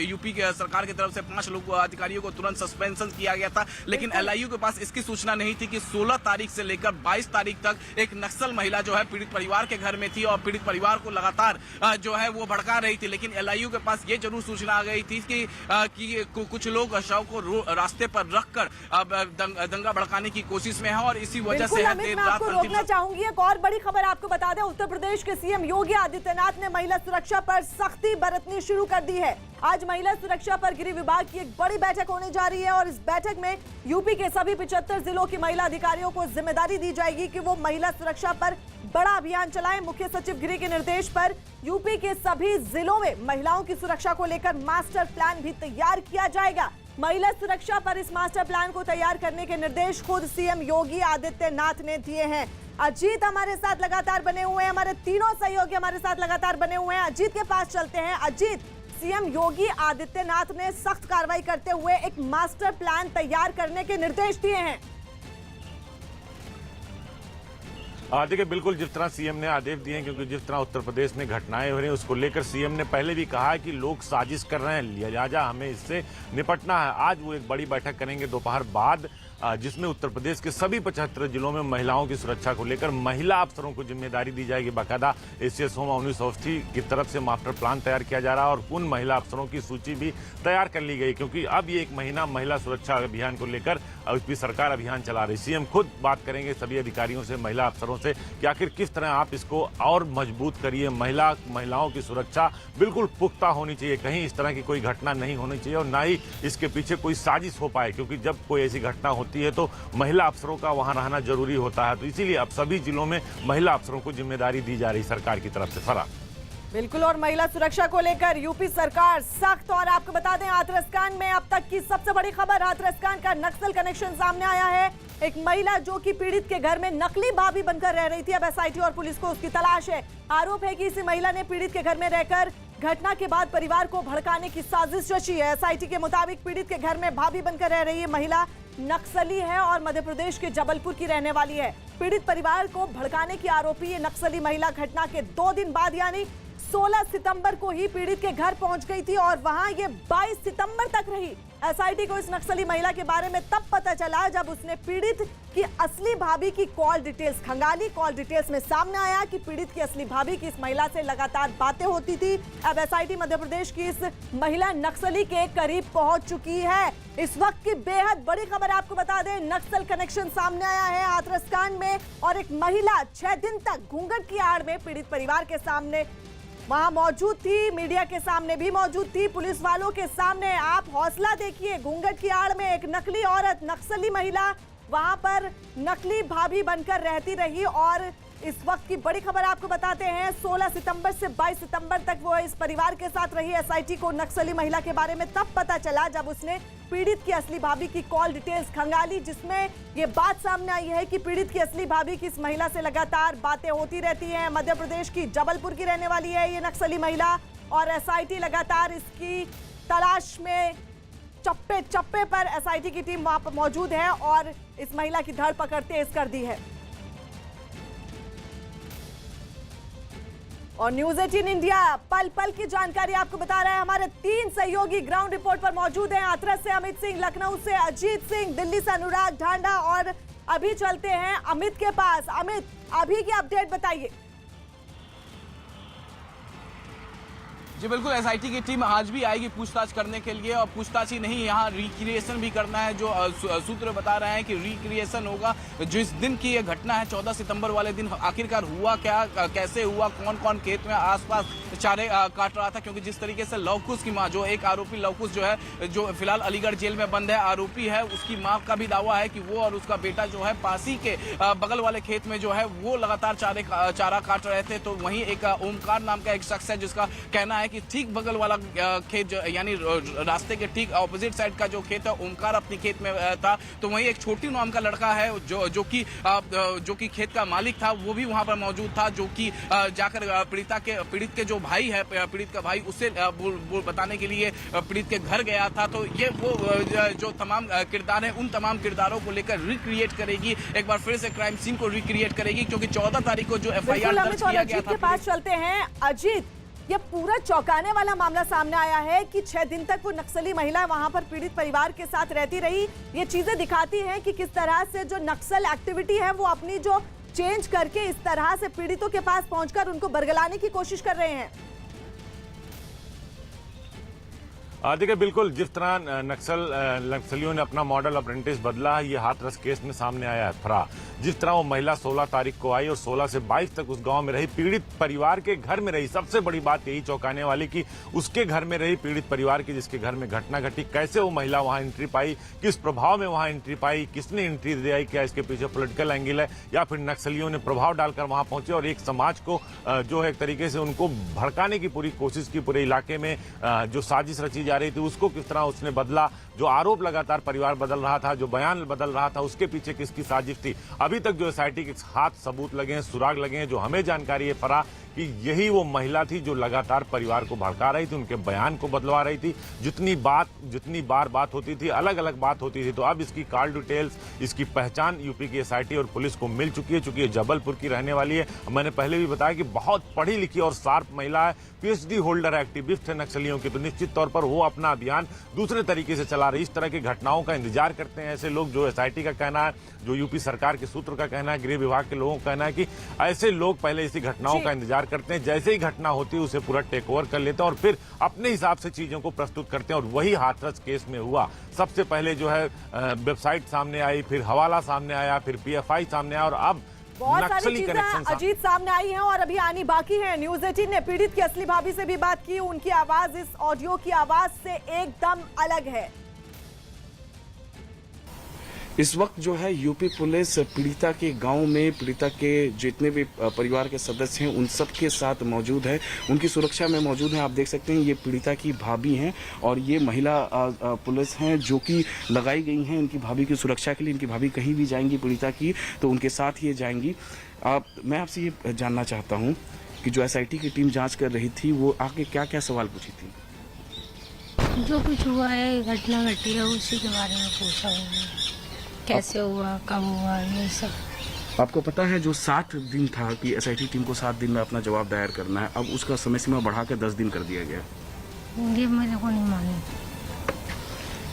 यूपी सरकार की तरफ से 5 लोग अधिकारियों को तुरंत सस्पेंशन किया गया था, लेकिन एलआईयू के पास इसकी सूचना नहीं थी कि 16 तारीख से लेकर 22 तारीख तक एक नक्सल महिला जो है पीड़ित परिवार के घर में थी और पीड़ित परिवार को लगातार जो है वो भड़का रही थी। लेकिन एलआईयू के पास ये जरूर सूचना आ गई थी कि कुछ लोग शव को रास्ते पर रखकर दंगा भड़काने की कोशिश में है और इसी वजह से मैं आपको रोकना चाहूंगी। एक और बड़ी खबर आपको बता दें, उत्तर प्रदेश के सीएम योगी आदित्यनाथ ने महिला सुरक्षा पर सख्ती बरतनी शुरू कर दी है। आज महिला सुरक्षा पर गृह विभाग की एक बड़ी बैठक होने जा रही है और इस बैठक में यूपी के सभी 75 जिलों की महिला अधिकारियों को जिम्मेदारी दी जाएगी कि वो महिला सुरक्षा पर बड़ा अभियान चलाएं। मुख्य सचिव गृह के निर्देश पर यूपी के सभी जिलों में महिलाओं की सुरक्षा को लेकर मास्टर प्लान भी तैयार किया जाएगा। महिला सुरक्षा पर इस मास्टर प्लान को तैयार करने के निर्देश खुद सीएम योगी आदित्यनाथ ने दिए हैं। अजीत हमारे साथ लगातार बने हुए हैं, हमारे तीनों सहयोगी हमारे साथ लगातार बने हुए हैं। अजीत के पास चलते हैं। अजीत, सीएम योगी आदित्यनाथ ने सख्त कार्रवाई करते हुए एक मास्टर प्लान तैयार करने के निर्देश दिए हैं। देखिए, बिल्कुल जिस तरह सीएम ने आदेश दिए हैं, क्योंकि जिस तरह उत्तर प्रदेश में घटनाएं हो रही हैं उसको लेकर सीएम ने पहले भी कहा है कि लोग साजिश कर रहे हैं, लिहाजा हमें इससे निपटना है। आज वो एक बड़ी बैठक करेंगे दोपहर बाद, जिसमें उत्तर प्रदेश के सभी 75 जिलों में महिलाओं की सुरक्षा को लेकर महिला अफसरों को जिम्मेदारी दी जाएगी। बाकायदा एसीएस होम अवनीश अवस्थी की तरफ से मास्टर प्लान तैयार किया जा रहा है और उन महिला अफसरों की सूची भी तैयार कर ली गई, क्योंकि अब ये 1 महीना महिला सुरक्षा अभियान को लेकर यूपी सरकार अभियान चला रही। सीएम खुद बात करेंगे सभी अधिकारियों से, महिला अफसरों से, कि आखिर किस तरह आप इसको और मजबूत करिए। महिलाओं की सुरक्षा बिल्कुल पुख्ता होनी चाहिए, कहीं इस तरह की कोई घटना नहीं होनी चाहिए और ना ही इसके पीछे कोई साजिश हो पाए, क्योंकि जब कोई ऐसी घटना होती है तो महिला अफसरों का वहां रहना जरूरी होता है। तो इसीलिए अब सभी जिलों में महिला अफसरों को जिम्मेदारी दी जा रही सरकार की तरफ से। फरार। बिल्कुल, और महिला सुरक्षा को लेकर यूपी सरकार सख्त। और आपको बता दें, हाथरस कांड में अब तक की सबसे बड़ी खबर, हाथरस कांड का नक्सल कनेक्शन सामने आया है। एक महिला जो कि पीड़ित के घर में नकली भाभी बनकर रह रही थी, अब एसआईटी और पुलिस को उसकी तलाश है। आरोप है कि इसी महिला ने पीड़ित के घर में रहकर घटना के बाद परिवार को भड़काने की साजिश रची है। एसआईटी के मुताबिक पीड़ित के घर में भाभी बनकर रह रही है महिला नक्सली है और मध्य प्रदेश के जबलपुर की रहने वाली है। पीड़ित परिवार को भड़काने की आरोपी ये नक्सली महिला घटना के 2 दिन बाद यानी 16 सितंबर को ही पीड़ित के घर पहुंच गई थी और वहां ये 22 सितंबर तक रही। एसआईटी को इस नक्सली महिला के बारे में तब पता चला जब उसने पीड़ित की असली भाभी की कॉल डिटेल्स खंगाली। कॉल डिटेल्स में सामने आया कि पीड़ित की असली भाभी की इस महिला से लगातार बातें होती थी। अब एसआईटी मध्य प्रदेश की इस महिला नक्सली के करीब पहुंच चुकी है। इस वक्त की बेहद बड़ी खबर आपको बता दें, नक्सल कनेक्शन सामने आया है हाथरस कांड में और एक महिला 6 दिन तक घूंघट की आड़ में पीड़ित परिवार के सामने वहां मौजूद थी, मीडिया के सामने भी मौजूद थी, पुलिस वालों के सामने। आप हौसला देखिए, घूंघट की आड़ में एक नकली औरत, नक्सली महिला वहां पर नकली भाभी बनकर रहती रही। और इस वक्त की बड़ी खबर आपको बताते हैं, 16 सितंबर से 22 सितंबर तक वो इस परिवार के साथ रही। एसआईटी को नक्सली महिला के बारे में तब पता चला जब उसने पीड़ित की असली भाभी की कॉल डिटेल्स खंगाली, जिसमें ये बात सामने आई है कि पीड़ित की असली भाभी की इस महिला से लगातार बातें होती रहती हैं। मध्य प्रदेश की जबलपुर की रहने वाली है ये नक्सली महिला और एसआईटी लगातार इसकी तलाश में चप्पे चप्पे पर एसआईटी की टीम वहां पर मौजूद है और इस महिला की धरपकड़ तेज कर दी है। और न्यूज 18 इंडिया पल पल की जानकारी आपको बता रहा है। हमारे 3 सहयोगी ग्राउंड रिपोर्ट पर मौजूद हैं। हाथरस से अमित सिंह, लखनऊ से अजीत सिंह, दिल्ली से अनुराग ढांडा और अभी चलते हैं अमित के पास। अमित, अभी की अपडेट बताइए। जी बिल्कुल, एसआईटी की टीम आज भी आएगी पूछताछ करने के लिए और पूछताछ ही नहीं, यहाँ रिक्रिएशन भी करना है। जो सूत्र बता रहे हैं कि रिक्रिएशन होगा। जिस दिन की ये घटना है 14 सितंबर वाले दिन आखिरकार हुआ क्या, कैसे हुआ, कौन कौन खेत में आसपास चारे काट रहा था, क्योंकि जिस तरीके से लवकुश की माँ, जो एक आरोपी लवकुश जो है, जो फिलहाल अलीगढ़ जेल में बंद है, आरोपी है, उसकी माँ का भी दावा है कि वो और उसका बेटा जो है पासी के बगल वाले खेत में जो है वो लगातार चारा काट रहे थे। तो वहीं एक ओमकार नाम का एक शख्स है जिसका कहना है कि ठीक बगल वाला खेत यानी रास्ते के ठीक ऑपोजिट साइड का जो खेत है, ओमकार अपनी खेत में था। तो वहीं एक छोटी नाम का लड़का है जो कि खेत का मालिक था, वो भी वहां पर मौजूद था, जो कि जाकर पीड़ित के जो भाई है, पीड़ित का भाई, उससे बताने के लिए पीड़ित के घर गया था। तो ये वो जो तमाम किरदार है, उन तमाम किरदारों को लेकर रिक्रिएट करेगी, एक बार फिर से क्राइम सीन को रिक्रिएट करेगी, क्योंकि 14 तारीख को जो एफआईआर दर्ज किया गया था। के पास चलते हैं। अजीत, ये पूरा चौंकाने वाला मामला सामने आया है कि 6 दिन तक वो नक्सली महिला वहां पर पीड़ित परिवार के साथ रहती रही। ये चीजें दिखाती हैं कि किस तरह से जो नक्सल एक्टिविटी है वो अपनी जो चेंज करके इस तरह से पीड़ितों के पास पहुंचकर उनको बरगलाने की कोशिश कर रहे हैं। देखिए, बिल्कुल जिस तरह नक्सलियों ने अपना मॉडल अप्रेंटिस बदला है, ये हाथरस केस में सामने आया है। फरा जिस तरह वो महिला 16 तारीख को आई और 16 से 22 तक उस गांव में रही, पीड़ित परिवार के घर में रही। सबसे बड़ी बात यही चौंकाने वाली कि उसके घर में रही, पीड़ित परिवार की जिसके घर में घटना घटी, कैसे वो महिला वहां एंट्री पाई, किस प्रभाव में वहां एंट्री पाई, किसने एंट्री दिलाई, क्या इसके पीछे पॉलिटिकल एंगल है या फिर नक्सलियों ने प्रभाव डालकर वहां पहुंचे और एक समाज को जो है एक तरीके से उनको भड़काने की पूरी कोशिश की, पूरे इलाके में जो साजिश रची जा रही थी उसको किस तरह उसने बदला, जो आरोप लगातार परिवार बदल रहा था, जो बयान बदल रहा था, उसके पीछे किसकी साजिश थी। अभी तक जो एसआईटी के हाथ सबूत लगे हैं, सुराग लगे हैं, जो हमें जानकारी है फरा कि यही वो महिला थी जो लगातार परिवार को भड़का रही थी, उनके बयान को बदलवा रही थी। जितनी बार बात होती थी, अलग अलग बात होती थी। तो अब इसकी कॉल डिटेल्स, इसकी पहचान यूपी की एसआईटी और पुलिस को मिल चुकी है, चूंकि ये जबलपुर की रहने वाली है। मैंने पहले भी बताया कि बहुत पढ़ी लिखी और शार्प महिला है, पीएचडी होल्डर एक्टिविस्ट है नक्सलियों की। तो निश्चित तौर पर वो अपना अभियान दूसरे तरीके से चला रही। इस तरह की घटनाओं का इंतजार करते हैं ऐसे लोग, जो एसआईटी का कहना है, जो यूपी सरकार के सूत्र का कहना है, गृह विभाग के लोगों का कहना है कि ऐसे लोग पहले ऐसी घटनाओं का इंतजार करते हैं, जैसे ही घटना होती है उसे पूरा टेक ओवर कर लेते हैं और फिर अपने हिसाब से चीजों को प्रस्तुत करते हैं। और वही हाथरस केस में हुआ। सबसे पहले जो है वेबसाइट सामने आई, फिर हवाला सामने आया, फिर पीएफआई सामने आया और अब बहुत सारी चीजें अजीत सामने आई हैं और अभी आनी बाकी है। न्यूज 18 ने पीड़ित की असली भाभी से भी बात की। उनकी आवाज इस ऑडियो की आवाज से एकदम अलग है। इस वक्त जो है यूपी पुलिस पीड़िता के गांव में पीड़िता के जितने भी परिवार के सदस्य हैं उन सब के साथ मौजूद है, उनकी सुरक्षा में मौजूद है। आप देख सकते हैं ये पीड़िता की भाभी हैं और ये महिला पुलिस हैं जो कि लगाई गई हैं इनकी भाभी की सुरक्षा के लिए। इनकी भाभी कहीं भी जाएंगी पीड़िता की तो उनके साथ ये जाएंगी। मैं आपसे ये जानना चाहता हूँ कि जो SIT की टीम जाँच कर रही थी वो आके क्या क्या सवाल पूछी थी? जो कुछ हुआ है, घटना घटी है, उसी के बारे में पूछा उन्होंने, कैसे हुआ, कब हुआ, ये सब। आपको पता है जो 60 दिन था कि SIT टीम को 7 दिन में अपना जवाब दायर करना है, अब उसका समय सीमा बढ़ा के 10 दिन कर दिया गया। ये मेरे को नहीं मालूम।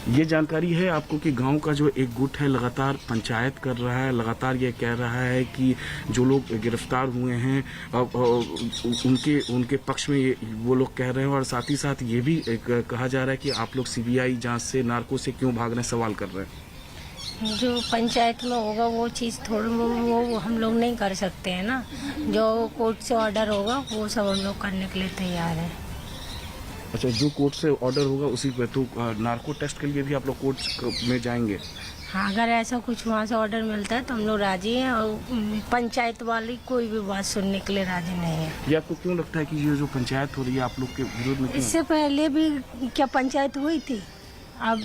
ये जानकारी है आपको कि गांव का जो एक गुट है लगातार पंचायत कर रहा है, लगातार ये कह रहा है कि जो लोग गिरफ्तार हुए हैं उनके पक्ष में वो लोग कह रहे हैं और साथ ही साथ ये भी कहा जा रहा है कि आप लोग CBI जांच से, नार्को से क्यों भाग रहे हैं, सवाल कर रहे हैं। जो पंचायत में होगा वो चीज़ थोड़ी वो हम लोग नहीं कर सकते हैं ना। जो कोर्ट से ऑर्डर होगा वो सब हम लोग करने के लिए तैयार हैं। अच्छा, जो कोर्ट से ऑर्डर होगा उसी पे तो नार्को टेस्ट के लिए भी आप लोग कोर्ट में जाएंगे? हाँ, अगर ऐसा कुछ वहाँ से ऑर्डर मिलता है तो हम लोग राजी हैं और पंचायत वाली कोई भी बात सुनने के लिए राजी नहीं है। ये आपको क्यों लगता है कि ये जो पंचायत हो रही है आप लोग के विरोध में? इससे पहले भी क्या पंचायत हुई थी? अब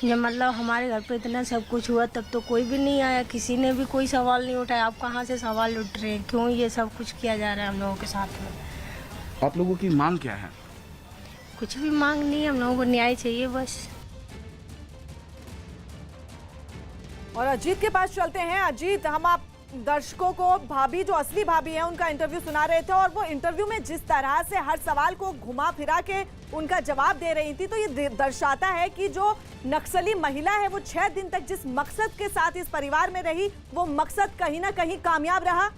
जब मतलब हमारे घर पे इतना सब कुछ हुआ तब तो कोई भी नहीं आया, किसी ने भी कोई सवाल नहीं उठाया। आप कहाँ से सवाल उठ रहे हैं, क्यों ये सब कुछ किया जा रहा है हम लोगों के साथ में? आप लोगों की मांग क्या है? कुछ भी मांग नहीं है, हम लोगों को न्याय चाहिए बस। और अजीत के पास चलते हैं। अजीत, हम आप दर्शकों को भाभी, जो असली भाभी है, उनका इंटरव्यू सुना रहे थे और वो इंटरव्यू में जिस तरह से हर सवाल को घुमा फिरा के उनका जवाब दे रही थी तो ये दर्शाता है कि जो नक्सली महिला है वो 6 दिन तक जिस मकसद के साथ इस परिवार में रही वो मकसद कहीं ना कहीं कामयाब रहा।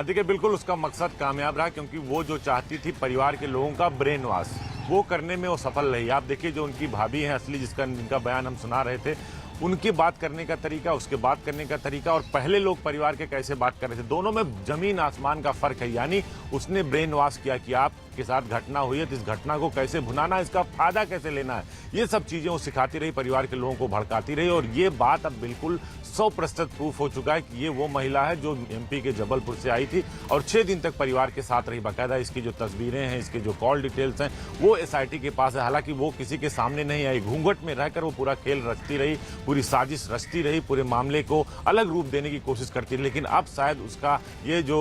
देखिए, बिल्कुल उसका मकसद कामयाब रहा क्योंकि वो जो चाहती थी परिवार के लोगों का ब्रेन वॉश, वो करने में वो सफल रही। आप देखिए, जो उनकी भाभी है असली, जिनका बयान हम सुना रहे थे, उनकी बात करने का तरीका, उसके बात करने का तरीका और पहले लोग परिवार के कैसे बात कर रहे थे, दोनों में जमीन आसमान का फर्क है। यानी उसने ब्रेन वॉश किया कि आपके साथ घटना हुई है तो इस घटना को कैसे भुनाना, इसका फायदा कैसे लेना है, ये सब चीजें वो सिखाती रही, परिवार के लोगों को भड़काती रही। और ये बात अब बिल्कुल 100% प्रूफ हो चुका है कि ये वो महिला है जो MP के जबलपुर से आई थी और 6 दिन तक परिवार के साथ रही। बाकायदा इसकी जो तस्वीरें हैं, इसके जो कॉल डिटेल्स हैं, वो SIT के पास है। हालांकि वो किसी के सामने नहीं आई, घूंघट में रहकर वो पूरा खेल रचती रही, पूरी साजिश रचती रही, पूरे मामले को अलग रूप देने की कोशिश करती रही। लेकिन अब शायद उसका ये जो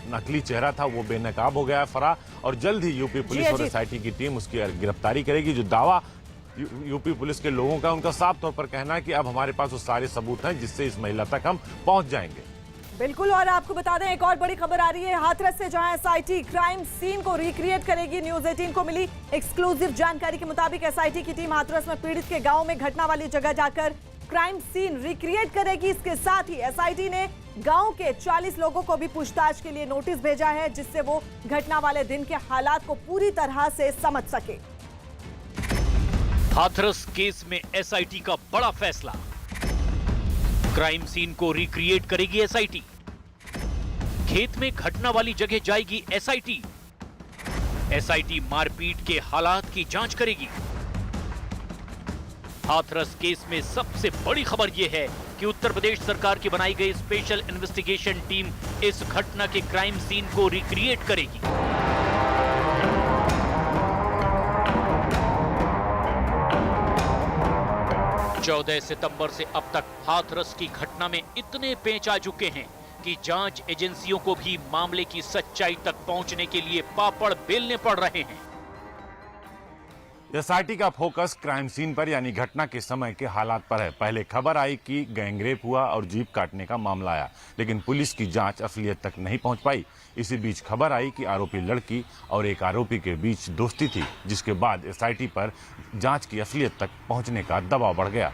नकली चेहरा था वो बेनकाब हो गया है फरार, और जल्द ही यूपी पुलिस और SIT की टीम उसकी गिरफ्तारी करेगी। जो दावा यूपी पुलिस के लोगों का, उनका साफ तौर पर कहना है कि अब हमारे पास वो सारे सबूत हैं जिससे इस महिला तक हम पहुंच जाएंगे। बिल्कुल, और आपको बता दें एक और बड़ी खबर आ रही है हाथरस से, जहां SIT क्राइम सीन को रिक्रिएट करेगी। न्यूज़ 18 को मिली एक्सक्लूसिव जानकारी के मुताबिक SIT की टीम हाथरस में पीड़ित के गांव में घटना वाली जगह जाकर क्राइम सीन रिक्रिएट करेगी। इसके साथ ही SIT ने गांव के 40 लोगों को भी पूछताछ के लिए नोटिस भेजा है, जिससे वो घटना वाले दिन के हालात को पूरी तरह से समझ सके। हाथरस केस में SIT का बड़ा फैसला, क्राइम सीन को रिक्रिएट करेगी SIT, खेत में घटना वाली जगह जाएगी SIT मारपीट के हालात की जांच करेगी। हाथरस केस में सबसे बड़ी खबर यह है कि उत्तर प्रदेश सरकार की बनाई गई स्पेशल इन्वेस्टिगेशन टीम इस घटना के क्राइम सीन को रिक्रिएट करेगी। चौदह सितंबर से अब तक हाथरस की घटना में इतने पेंच आ चुके हैं कि जांच एजेंसियों को भी मामले की सच्चाई तक पहुंचने के लिए पापड़ बेलने पड़ रहे हैं। SIT का फोकस क्राइम सीन पर यानी घटना के समय के हालात पर है। पहले खबर आई कि गैंगरेप हुआ और जीप काटने का मामला आया, लेकिन पुलिस की जांच असलियत तक नहीं पहुंच पाई। इसी बीच खबर आई कि आरोपी लड़की और एक आरोपी के बीच दोस्ती थी, जिसके बाद SIT पर जांच की असलियत तक पहुंचने का दबाव बढ़ गया।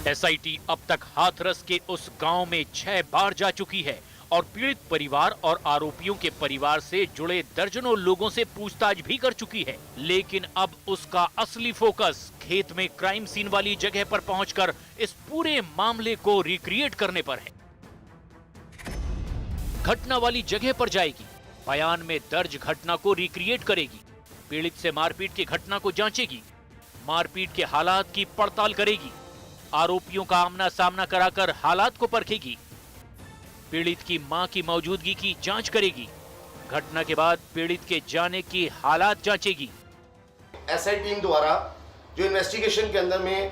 SIT अब तक हाथरस के उस गांव में 6 बार जा चुकी है और पीड़ित परिवार और आरोपियों के परिवार से जुड़े दर्जनों लोगों से पूछताछ भी कर चुकी है। लेकिन अब उसका असली फोकस खेत में क्राइम सीन वाली जगह पर पहुंचकर इस पूरे मामले को रिक्रिएट करने पर है। घटना वाली जगह पर जाएगी, बयान में दर्ज घटना को रिक्रिएट करेगी, पीड़ित से मारपीट की घटना को जांचेगी, मारपीट के हालात की पड़ताल करेगी, आरोपियों का आमना सामना कराकर हालात को परखेगी, पीड़ित की मां की मौजूदगी की जांच करेगी, घटना के बाद पीड़ित के जाने की हालात जांचेगी। एसआई टीम द्वारा जो इन्वेस्टिगेशन के अंदर में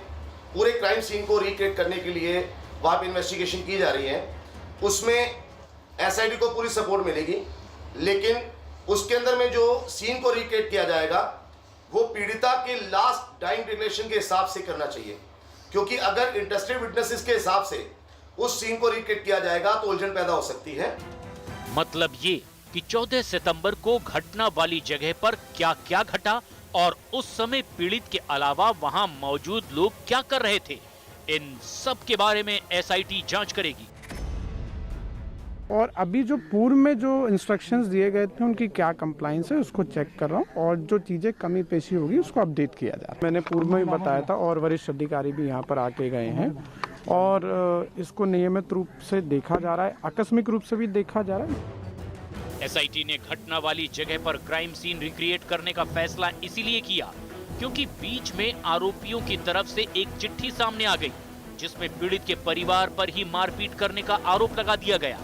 पूरे क्राइम सीन को रिक्रिएट करने के लिए वहाँ पे इन्वेस्टिगेशन की जा रही है, उसमें एसआईटी को पूरी सपोर्ट मिलेगी, लेकिन उसके अंदर में जो सीन को रिक्रिएट किया जाएगा वो पीड़िता के लास्ट डाइंग डिक्लेरेशन के हिसाब से करना चाहिए, क्योंकि अगर इंटरेस्टेड विटनेसेस के हिसाब से उस सीन को रिक्रिएट किया जाएगा तो उलझन पैदा हो सकती है। मतलब ये कि 14 सितंबर को घटना वाली जगह पर क्या क्या घटा और उस समय पीड़ित के अलावा वहां मौजूद लोग क्या कर रहे थे, इन सब के बारे में एसआईटी जांच करेगी। और अभी जो पूर्व में जो इंस्ट्रक्शंस दिए गए थे उनकी क्या कंप्लाइंस है उसको चेक कर रहा हूँ, और जो चीज़ें कमी पेशी होगी उसको अपडेट किया जा रहा है। मैंने पूर्व में भी बताया था और वरिष्ठ अधिकारी भी यहाँ पर आके गए हैं, और इसको नियमित रूप से देखा जा रहा है, आकस्मिक रूप से भी देखा जा रहा है। एसआईटी ने घटना वाली जगह पर क्राइम सीन रिक्रिएट करने का फैसला इसीलिए किया क्योंकि बीच में आरोपियों की तरफ से एक चिट्ठी सामने आ गई जिसमें पीड़ित के परिवार पर ही मारपीट करने का आरोप लगा दिया गया।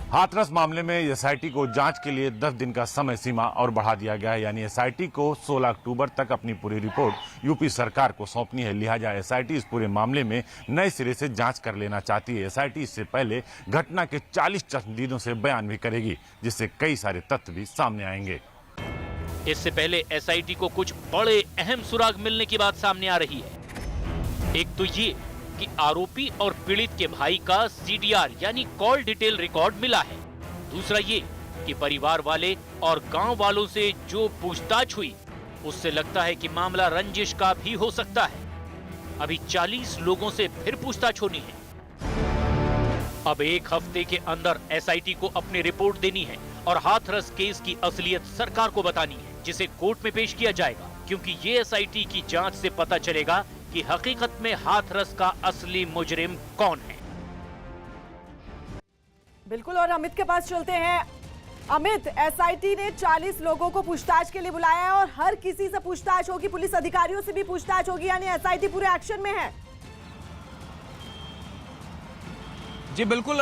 हाथरस मामले में एसआईटी को जांच के लिए 10 दिन का समय सीमा और बढ़ा दिया गया है, यानी एसआईटी को 16 अक्टूबर तक अपनी पूरी रिपोर्ट यूपी सरकार को सौंपनी है। लिहाजा एसआईटी इस पूरे मामले में नए सिरे से जांच कर लेना चाहती है। एसआईटी इससे पहले घटना के 40 चश्मदीदों से बयान भी करेगी, जिससे कई सारे तथ्य भी सामने आएंगे। इससे पहले एसआईटी को कुछ बड़े अहम सुराग मिलने की बात सामने आ रही है। एक तो ये कि आरोपी और पीड़ित के भाई का सीडीआर यानी कॉल डिटेल रिकॉर्ड मिला है। दूसरा ये कि परिवार वाले और गांव वालों से जो पूछताछ हुई उससे लगता है कि मामला रंजिश का भी हो सकता है। अभी 40 लोगों से फिर पूछताछ होनी है। अब एक हफ्ते के अंदर एसआईटी को अपनी रिपोर्ट देनी है और हाथरस केस की असलियत सरकार को बतानी है, जिसे कोर्ट में पेश किया जाएगा, क्योंकि ये एसआईटी की जांच से पता चलेगा कि हकीकत में हाथरस का असली मुजरिम कौन है। बिल्कुल, और अमित के पास चलते हैं। अमित, एसआईटी ने 40 लोगों को पूछताछ के लिए बुलाया है और हर किसी से पूछताछ होगी, पुलिस अधिकारियों से भी पूछताछ होगी, यानी एसआईटी पूरे एक्शन में है। जी बिल्कुल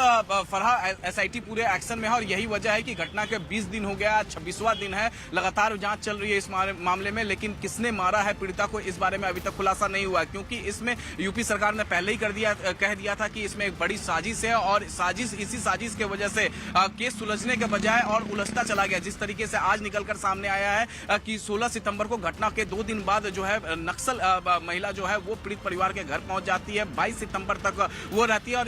फरहा, एसआईटी पूरे एक्शन में है और यही वजह है कि घटना के 20 दिन हो गया, 26वां दिन है, लगातार जांच चल रही है इस मामले में। लेकिन किसने मारा है पीड़िता को, इस बारे में अभी तक खुलासा नहीं हुआ, क्योंकि इसमें यूपी सरकार ने पहले ही कह दिया था कि इसमें एक बड़ी साजिश है और इसी साजिश की वजह से केस सुलझने के बजाय और उलझता चला गया। जिस तरीके से आज निकलकर सामने आया है कि 16 सितंबर को घटना के 2 दिन बाद जो है नक्सल महिला जो है वो पीड़ित परिवार के घर पहुंच जाती है। 22 सितंबर तक वो रहती है और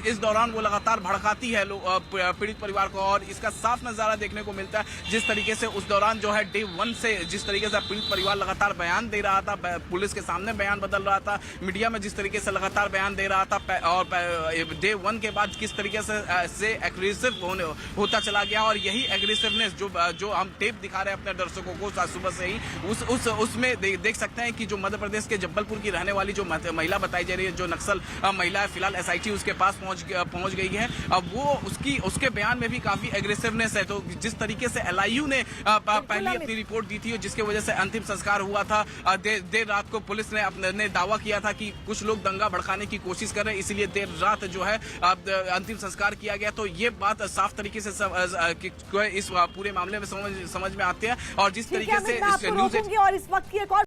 इस दौरान वो लगातार भड़काती है पीड़ित परिवार को, और इसका साफ नजारा देखने को मिलता है। जिस तरीके से उस दौरान जो है डे 1 से जिस तरीके से पीड़ित परिवार लगातार बयान दे रहा था, पुलिस के सामने बयान बदल रहा था, मीडिया में जिस तरीके से लगातार बयान दे रहा था, और डे 1 के बाद किस तरीके से एग्रेसिव होता चला गया। और यही एग्रेसिवनेस जो हम टेप दिखा रहे हैं अपने दर्शकों को सुबह से ही, उसमें देख सकते हैं कि जो मध्य प्रदेश के जब्बलपुर की रहने वाली जो महिला बताई जा रही है, जो नक्सल महिला है, फिलहाल एसआईटी उसके पास पहुंच गई है। अब वो उसके बयान में भी काफी एग्रेसिवनेस है। तो जिस तरीके से एलआईयू ने पहले अपनी रिपोर्ट दी थी, जिसके वजह से अंतिम संस्कार हुआ था, देर रात को पुलिस ने दावा किया था कि कुछ लोग दंगा भड़काने की कोशिश कर रहे हैं, इसीलिए देर रात जो है अंतिम संस्कार किया गया। तो ये बात साफ तरीके से इस पूरे मामले में समझ में आती है। और जिस तरीके से और इस वक्त की एक और